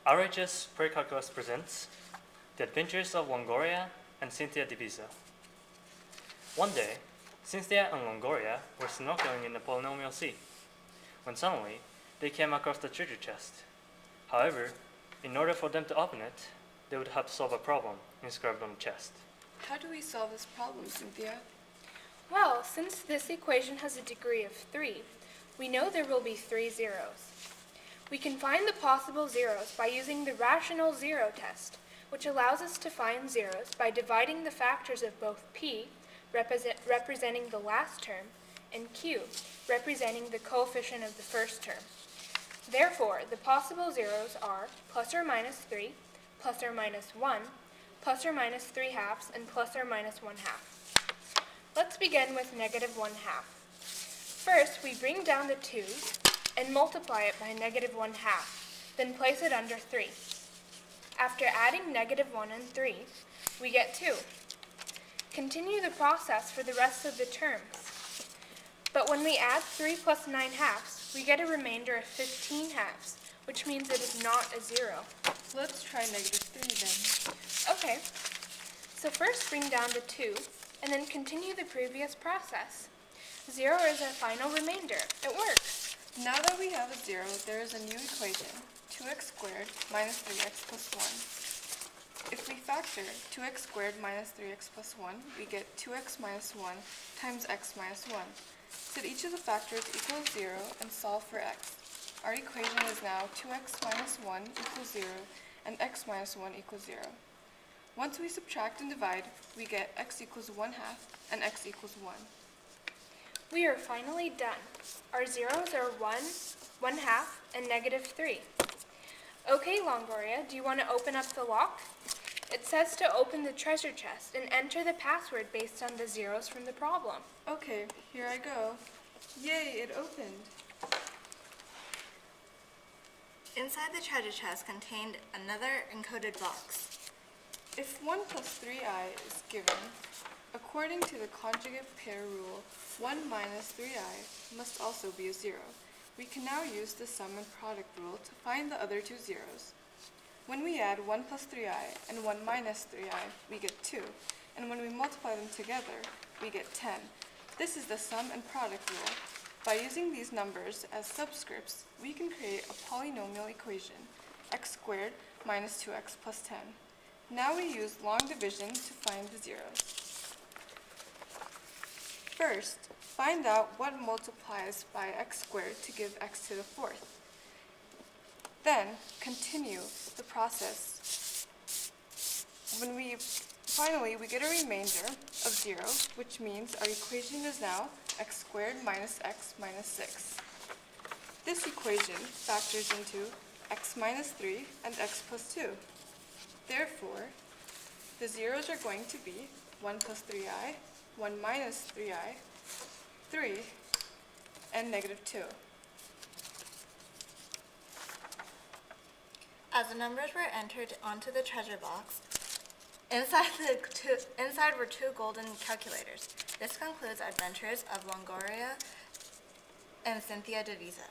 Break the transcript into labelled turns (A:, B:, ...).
A: RHS Pre-Calculus presents The Adventures of Longoria and Cynthia Divisor. One day, Cynthia and Longoria were snorkeling in the polynomial sea, when suddenly they came across the treasure chest. However, in order for them to open it, they would have to solve a problem inscribed on the chest.
B: How do we solve this problem, Cynthia?
C: Well, since this equation has a degree of 3, we know there will be 3 zeros. We can find the possible zeros by using the rational zero test, which allows us to find zeros by dividing the factors of both p, representing the last term, and q, representing the coefficient of the first term. Therefore, the possible zeros are plus or minus 3, plus or minus 1, plus or minus 3 halves, and plus or minus 1 half. Let's begin with negative 1 half. First, we bring down the 2 and multiply it by negative 1 half, then place it under 3. After adding negative 1 and 3, we get 2. Continue the process for the rest of the terms. But when we add 3 plus 9 halves, we get a remainder of 15 halves, which means it is not a 0.
B: Let's try negative 3 then.
C: Okay, so first bring down the 2, and then continue the previous process. 0 is our final remainder. It works.
B: Now that we have a 0, there is a new equation, 2x squared minus 3x plus 1. If we factor 2x squared minus 3x plus 1, we get 2x minus 1 times x minus 1. Set each of the factors equals 0 and solve for x. Our equation is now 2x minus 1 equals 0 and x minus 1 equals 0. Once we subtract and divide, we get x equals 1 half and x equals 1.
C: We are finally done. Our zeros are 1, 1 half, and negative 3. Okay, Longoria, do you want to open up the lock? It says to open the treasure chest and enter the password based on the zeros from the problem.
B: Okay, here I go. Yay, it opened.
D: Inside the treasure chest contained another encoded box.
B: If 1 plus 3i is given, according to the conjugate pair rule, 1 minus 3i must also be a 0. We can now use the sum and product rule to find the other two zeros. When we add 1 plus 3i and 1 minus 3i, we get 2, and when we multiply them together, we get 10. This is the sum and product rule. By using these numbers as subscripts, we can create a polynomial equation, x squared minus 2x plus 10. Now we use long division to find the zeros. First, find out what multiplies by x squared to give x to the fourth. Then, continue the process. Finally, we get a remainder of 0, which means our equation is now x squared minus x minus 6. This equation factors into x minus 3 and x plus 2. Therefore, the zeros are going to be 1 plus 3i, 1 minus 3i, 3, and negative 2.
D: As the numbers were entered onto the treasure box, inside were two golden calculators. This concludes Adventures of Longoria and Cynthia Divisor.